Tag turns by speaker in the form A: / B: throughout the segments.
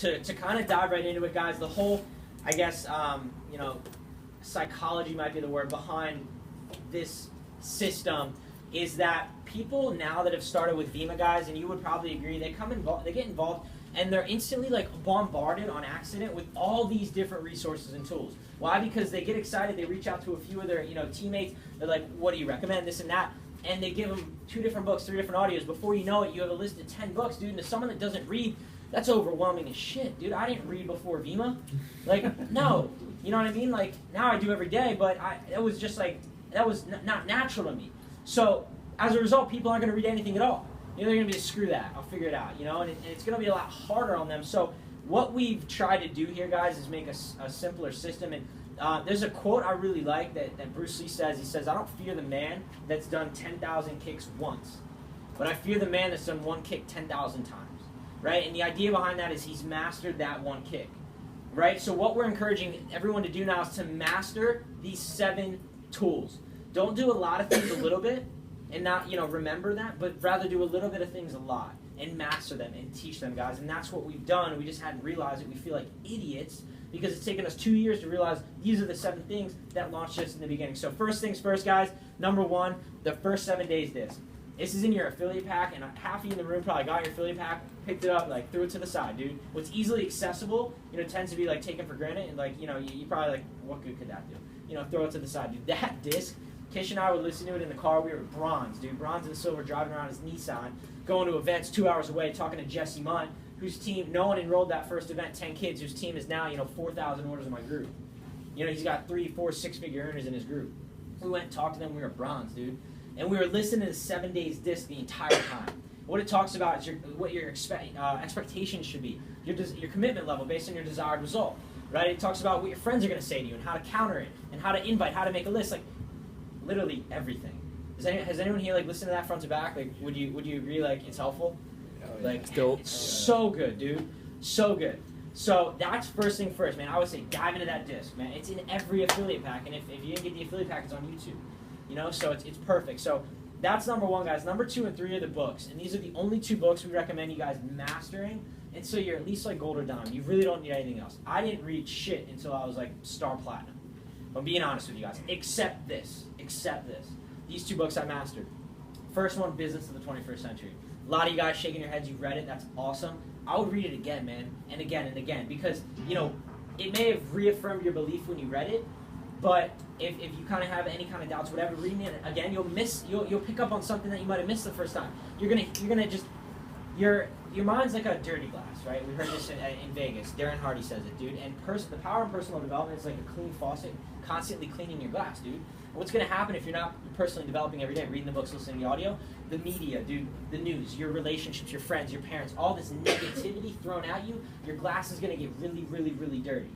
A: to kind of dive right into it, guys, the whole, I guess, you know, psychology might be the word behind this system is that people now that have started with Vima, guys, and you would probably agree, they get involved, and they're instantly like bombarded on accident with all these different resources and tools. Why? Because they get excited, they reach out to a few of their teammates, they're like, what do you recommend, this and that, and they give them 2 different books, 3 different audios. Before you know it, you have a list of 10 books, dude, and to someone that doesn't read, that's overwhelming as shit, dude. I didn't read before Vima. Like, no. You know what I mean? Like, now I do every day, but it was just like, that was not natural to me. So, as a result, people aren't going to read anything at all. They're going to be, screw that, I'll figure it out, and it's going to be a lot harder on them. So, what we've tried to do here, guys, is make a simpler system. And there's a quote I really like that Bruce Lee says. He says, I don't fear the man that's done 10,000 kicks once, but I fear the man that's done one kick 10,000 times. Right? And the idea behind that is he's mastered that one kick. Right? So what we're encouraging everyone to do now is to master these 7 tools. Don't do a lot of things a little bit and not, remember that, but rather do a little bit of things a lot and master them and teach them, guys. And that's what we've done. We just hadn't realized it. We feel like idiots because it's taken us 2 years to realize these are the 7 things that launched us in the beginning. So first things first, guys, number 1, the first 7 days disc. This is in your affiliate pack, and half of you in the room probably got your affiliate pack, picked it up, like threw it to the side, dude. What's easily accessible, tends to be like taken for granted, and like, you probably like, what good could that do? Throw it to the side, dude. That disc, Kish and I would listen to it in the car. We were bronze, dude. Bronze and silver, driving around his Nissan, going to events 2 hours away, talking to Jesse Munn, whose team, no one enrolled that first event, 10 kids, whose team is now, 4,000 orders in my group. He's got 3, 4, 6-figure earners in his group. We went and talked to them. We were bronze, dude. And we were listening to 7 days disc the entire time. What it talks about is what your expectations should be, your commitment level based on your desired result, right? It talks about what your friends are going to say to you and how to counter it and how to invite, how to make a list, like literally everything. Has anyone here like listened to that front to back? Like, would you agree like it's helpful? Like, it's so good, dude, so good. So that's first thing first, man. I would say dive into that disc, man. It's in every affiliate pack, and if you didn't get the affiliate pack, it's on YouTube. So it's perfect. So that's number 1, guys. Number 2 and 3 are the books. And these are the only 2 books we recommend you guys mastering. And so you're at least like gold or dime. You really don't need anything else. I didn't read shit until I was like star platinum. I'm being honest with you guys. Except this. These 2 books I mastered. First one, Business of the 21st Century. A lot of you guys shaking your heads, you've read it. That's awesome. I would read it again, man. And again and again. Because, it may have reaffirmed your belief when you read it. But if you kind of have any kind of doubts, whatever, reading it again, you'll pick up on something that you might have missed the first time. You're gonna just your mind's like a dirty glass, right? We heard this in Vegas. Darren Hardy says it, dude. And the power of personal development is like a clean faucet, constantly cleaning your glass, dude. And what's gonna happen if you're not personally developing every day, reading the books, listening to the audio, the media, dude, the news, your relationships, your friends, your parents, all this negativity thrown at you, your glass is gonna get really, really, really dirty.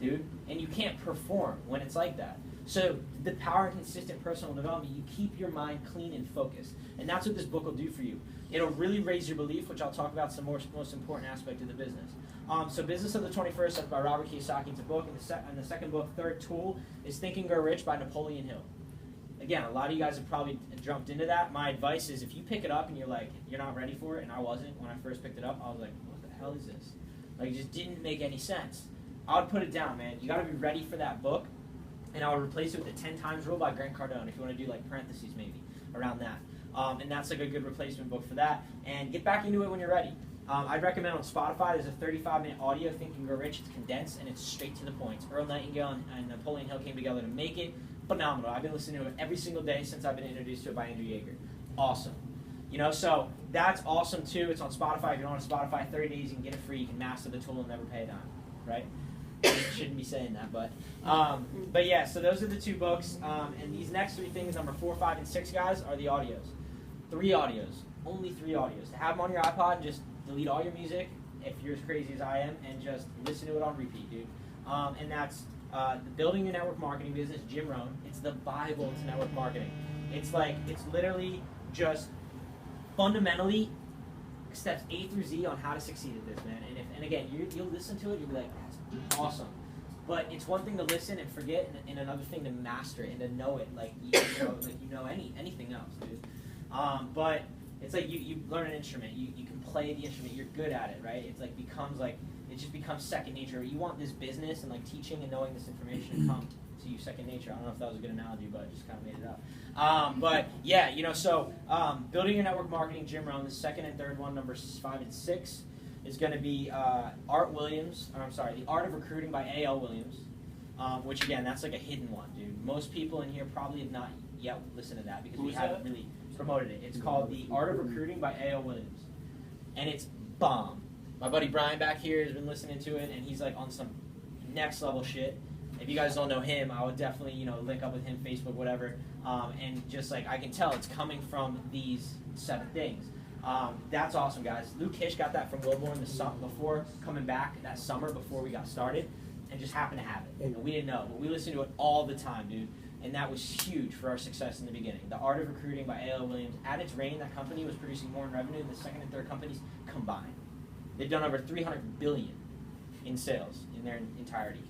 A: Dude, and you can't perform when it's like that. So the power and consistent personal development, you keep your mind clean and focused. And that's what this book will do for you. It'll really raise your belief, which I'll talk about some most important aspect of the business. So Business of the 21st, that's by Robert Kiyosaki. It's a book. And the second book, third tool, is Think and Grow Rich by Napoleon Hill. Again, a lot of you guys have probably jumped into that. My advice is if you pick it up and you're like, you're not ready for it, and I wasn't when I first picked it up, I was like, what the hell is this? Like, it just didn't make any sense. I would put it down, man. You got to be ready for that book, and I would replace it with the 10 Times Rule by Grant Cardone if you want to do like parentheses maybe around that. And that's like a good replacement book for that. And get back into it when you're ready. I'd recommend on Spotify, there's a 35-minute audio, Think and Grow Rich. It's condensed, and it's straight to the point. Earl Nightingale and Napoleon Hill came together to make it phenomenal. I've been listening to it every single day since I've been introduced to it by Andrew Yeager. Awesome. So that's awesome, too. It's on Spotify. If you're on Spotify, 30 days, you can get it free. You can master the tool and never pay a dime, right? Shouldn't be saying that, but yeah, so those are the 2 books, and these next 3 things, number 4, 5, and 6, guys, are the audios. 3 audios, only 3 audios. To have them on your iPod and just delete all your music, if you're as crazy as I am, and just listen to it on repeat, dude. And that's Building Your Network Marketing Business, Jim Rohn. It's the Bible to network marketing. It's literally just fundamentally steps A through Z on how to succeed at this, man. And again, you'll listen to it, you'll be like, that's awesome. But it's one thing to listen and forget, and another thing to master it and to know it, like anything else, dude. But it's like you learn an instrument, you can play the instrument, you're good at it, right? It's like becomes like it just becomes second nature. You want this business and like teaching and knowing this information to come to you second nature. I don't know if that was a good analogy, but I just kind of made it up. But yeah, so building your network marketing, Jim Rohn. The second and third one, numbers 5 and 6, is going to be The Art of Recruiting by A.L. Williams. Which again, that's like a hidden one, dude. Most people in here probably have not yet listened to that because we haven't really promoted it. It's called The Art of Recruiting by A.L. Williams, and it's bomb. My buddy Brian back here has been listening to it, and he's like on some next level shit. If you guys don't know him, I would definitely link up with him, Facebook, whatever, and just like I can tell it's coming from these 7 things. That's awesome, guys. Luke Kish got that from Wilborn before coming back that summer before we got started. And just happened to have it. And we didn't know. But we listened to it all the time, dude. And that was huge for our success in the beginning. The Art of Recruiting by A.L. Williams. At its reign, that company was producing more in revenue than the second and third companies combined. They've done over $300 billion in sales in their entirety.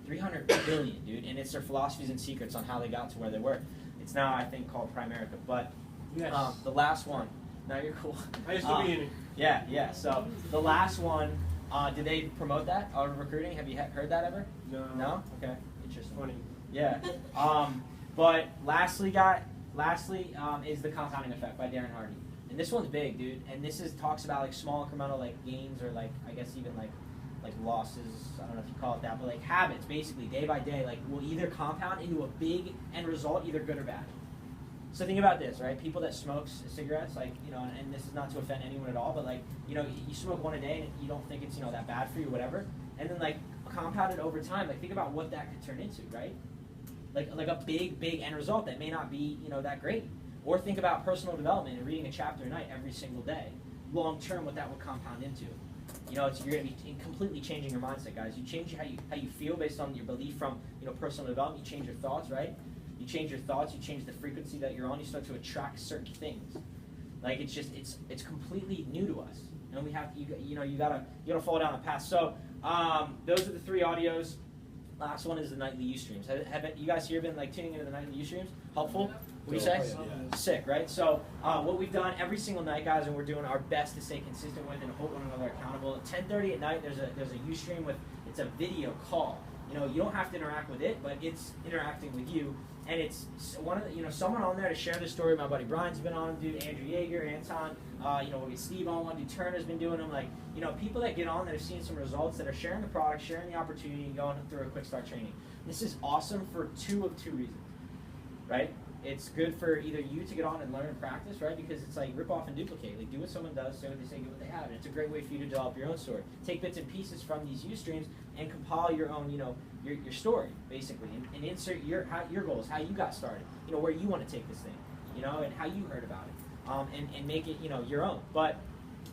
A: $300 billion, dude. And it's their philosophies and secrets on how they got to where they were. It's now, I think, called Primerica. But the last one. Now you're cool.
B: I used to be in it.
A: Yeah. So the last one. Did they promote that, Art of Recruiting? Have you heard that ever?
B: No.
A: No? Okay. Interesting.
B: Funny.
A: Yeah. But lastly, is The Compounding Effect by Darren Hardy. And this one's big, dude. And this talks about like small incremental like gains or like I guess even like losses. I don't know if you call it that, but like habits basically day by day like will either compound into a big end result, either good or bad. So think about this, right? People that smoke cigarettes, like, and this is not to offend anyone at all, but like, you smoke one a day and you don't think it's, that bad for you, whatever. And then like compounded over time, like think about what that could turn into, right? Like a big end result that may not be, that great. Or think about personal development and reading a chapter a night every single day. Long term, what that will compound into. You're going to be completely changing your mindset, guys. You change how you feel based on your belief from, personal development. You change your thoughts, right? You change your thoughts, you change the frequency that you're on, you start to attract certain things. Like it's completely new to us. And we have you gotta fall down the path. So those are the 3 audios. Last one is the nightly Ustreams. Have you guys here been like tuning into the nightly Ustreams? Helpful? What do you say?
B: Yeah.
A: Sick, right? So what we've done every single night, guys, and we're doing our best to stay consistent with and hold one another accountable. At 10:30 at night, there's a Ustream it's a video call. You don't have to interact with it, but it's interacting with you. And it's one of the, someone on there to share the story. My buddy Brian's been on, dude. Andrew Yeager, Anton, we'll get Steve on one. Dude, Turner's been doing them. Like, people that get on that have seen some results, that are sharing the product, sharing the opportunity, and going through a quick start training. This is awesome for two reasons, right? It's good for either you to get on and learn and practice, right? Because it's like rip off and duplicate. Like do what someone does, say what they say, get what they have. And it's a great way for you to develop your own story. Take bits and pieces from these Ustreams and compile your own, your story basically, and insert your goals, how you got started, where you want to take this thing, and how you heard about it, and make it, your own. But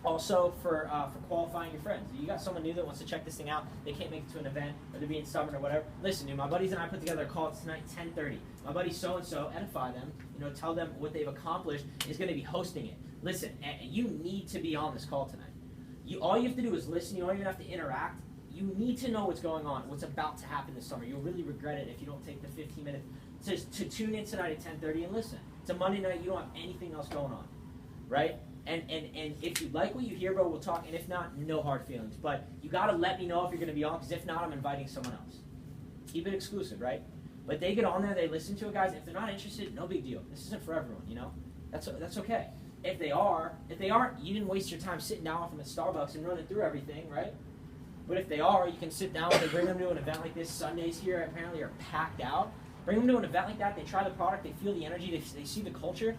A: also for qualifying your friends. You got someone new that wants to check this thing out. They can't make it to an event, or they're being stubborn or whatever. Listen, dude, my buddies and I put together a call tonight, 10:30. My buddy so-and-so, edify them, tell them what they've accomplished, is going to be hosting it. Listen, you need to be on this call tonight. All you have to do is listen. You don't even have to interact. You need to know what's going on, what's about to happen this summer. You'll really regret it if you don't take the 15 minutes to tune in tonight at 10:30 and listen. It's a Monday night. You don't have anything else going on, right? And if you like what you hear, bro, we'll talk. And if not, no hard feelings. But you got to let me know if you're going to be on, because if not, I'm inviting someone else. Keep it exclusive, right? But they get on there, they listen to it, guys. If they're not interested, no big deal. This isn't for everyone, That's okay. If they aren't, you didn't waste your time sitting down with them at Starbucks and running through everything, right? But if they are, you can sit down with them, bring them to an event like this. Sundays here apparently are packed out. Bring them to an event like that. They try the product. They feel the energy. They see the culture.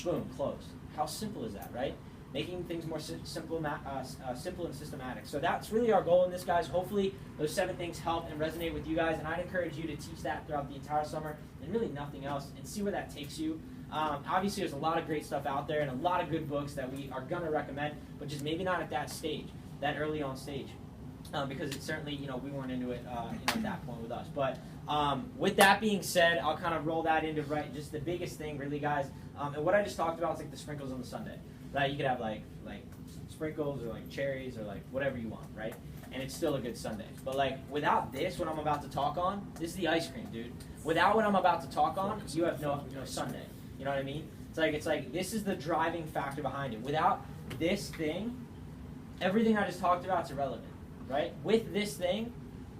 A: Boom, close. How simple is that, right? Making things more simple and systematic. So that's really our goal in this, guys. Hopefully those 7 things help and resonate with you guys. And I'd encourage you to teach that throughout the entire summer and really nothing else, and see where that takes you. Obviously, there's a lot of great stuff out there and a lot of good books that we are going to recommend, but just maybe not at that stage, that early on stage. Because it's certainly, we weren't into it, at that point with us. But with that being said, I'll kind of roll that into just the biggest thing, really, guys. And what I just talked about is like the sprinkles on the sundae. Right? You could have like sprinkles or like cherries or like whatever you want, right? And it's still a good sundae. But like without this, what I'm about to talk on, this is the ice cream, dude. Without what I'm about to talk on, you have no sundae. You know what I mean? It's like this is the driving factor behind it. Without this thing, everything I just talked about is irrelevant. right? With this thing,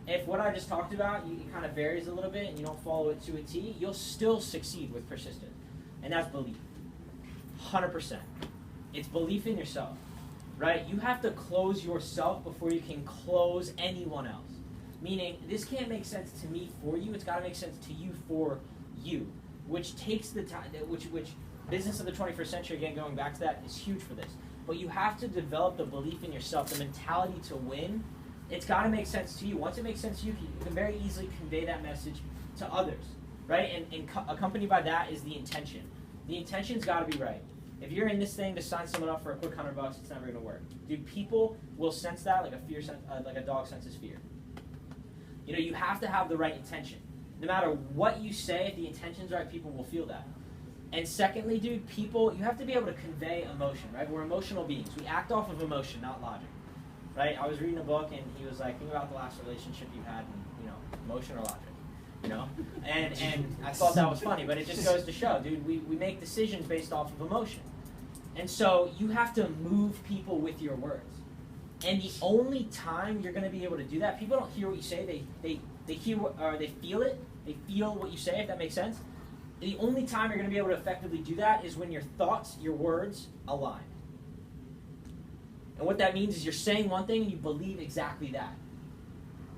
A: if what I just talked about, it kind of varies a little bit and you don't follow it to a T, you'll still succeed with persistence. And that's belief. 100%. It's belief in yourself, right? You have to close yourself before you can close anyone else. Meaning, this can't make sense to me for you, it's got to make sense to you for you, which takes the time, which business of the 21st century, again, going back to that, is huge for this. But you have to develop the belief in yourself, the mentality to win. It's got to make sense to you. Once it makes sense to you, you can very easily convey that message to others, right? And accompanied by that is the intention. The intention's got to be right. If you're in this thing to sign someone up for a quick $100, it's never going to work. Dude, people will sense that like a dog senses fear. You know, you have to have the right intention. No matter what you say, if the intention's right, people will feel that. And secondly, dude, people, you have to be able to convey emotion, right? We're emotional beings. We act off of emotion, not logic, right? I was reading a book, and he was like, think about the last relationship you had, and, you know, emotion or logic, you know? And I thought that was funny, but it just goes to show, dude, we make decisions based off of emotion. And so you have to move people with your words. And the only time you're going to be able to do that, people don't hear what you say, they hear or they feel it, they feel what you say, if that makes sense. The only time you're going to be able to effectively do that is when your thoughts, your words align. And what that means is you're saying one thing and you believe exactly that.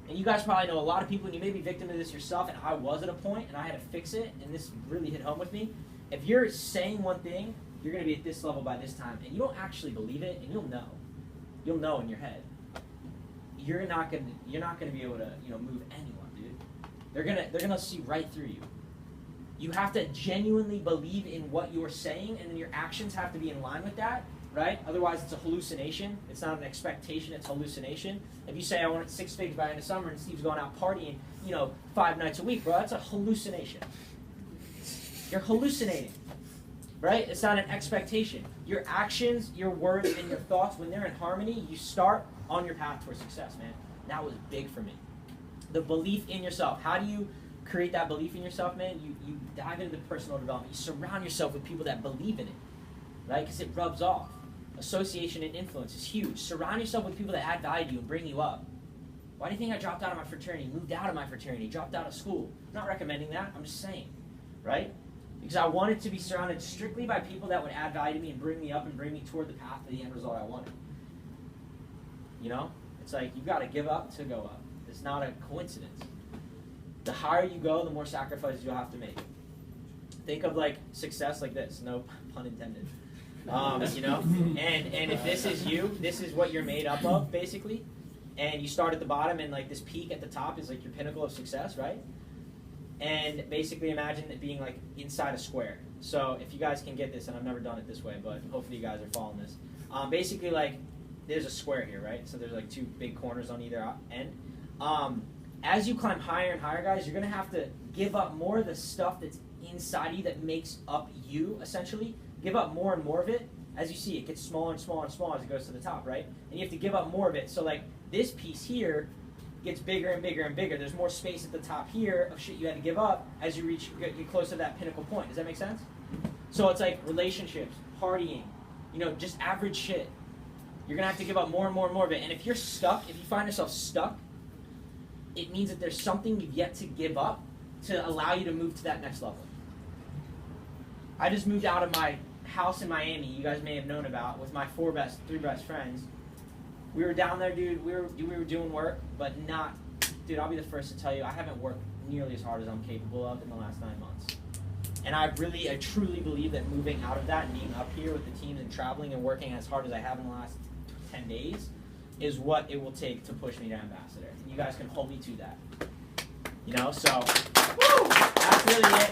A: And you guys probably know a lot of people, and you may be victim to this yourself, and I was at a point, and I had to fix it, and this really hit home with me. If you're saying one thing, you're going to be at this level by this time, and you don't actually believe it, and you'll know. You'll know in your head. You're not going to be able to, you know, move anyone, dude. They're going to see right through you. You have to genuinely believe in what you're saying, and then your actions have to be in line with that, right? Otherwise, it's a hallucination. It's not an expectation, it's hallucination. If you say, I want 6 figs by the end of summer, and Steve's going out partying, you know, 5 nights a week, bro, that's a hallucination. You're hallucinating, right? It's not an expectation. Your actions, your words, and your thoughts, when they're in harmony, you start on your path towards success, man. That was big for me. The belief in yourself. How do you create that belief in yourself, man? You dive into the personal development. You surround yourself with people that believe in it, right? Because it rubs off. Association and influence is huge. Surround yourself with people that add value to you and bring you up. Why do you think I dropped out of my fraternity, moved out of my fraternity, dropped out of school? I'm not recommending that. I'm just saying, right? Because I wanted to be surrounded strictly by people that would add value to me and bring me up and bring me toward the path to the end result I wanted. You know? It's like you've got to give up to go up. It's not a coincidence. The higher you go, the more sacrifices you'll have to make. Think of like success like this. No pun intended. You know? And if this is you, this is what you're made up of, basically. And you start at the bottom, and like this peak at the top is like your pinnacle of success, right? And basically imagine it being like inside a square. So if you guys can get this, and I've never done it this way, but hopefully you guys are following this. Basically like there's a square here, right? So there's like 2 big corners on either end. As you climb higher and higher, guys, you're going to have to give up more of the stuff that's inside you that makes up you, essentially. Give up more and more of it. As you see, it gets smaller and smaller and smaller as it goes to the top, right? And you have to give up more of it. So like this piece here gets bigger and bigger and bigger. There's more space at the top here of shit you had to give up as you get close to that pinnacle point. Does that make sense? So it's like relationships, partying, you know, just average shit. You're going to have to give up more and more and more of it. And if you're stuck, if you find yourself stuck, it means that there's something you've yet to give up to allow you to move to that next level. I just moved out of my house in Miami, you guys may have known about, with my 3 best friends. We were down there, dude. We were doing work, but not, dude, I'll be the first to tell you, I haven't worked nearly as hard as I'm capable of in the last 9 months. And I truly believe that moving out of that and being up here with the teams and traveling and working as hard as I have in the last 10 days is what it will take to push me to ambassador. And you guys can hold me to that. You know, so, woo, that's really it.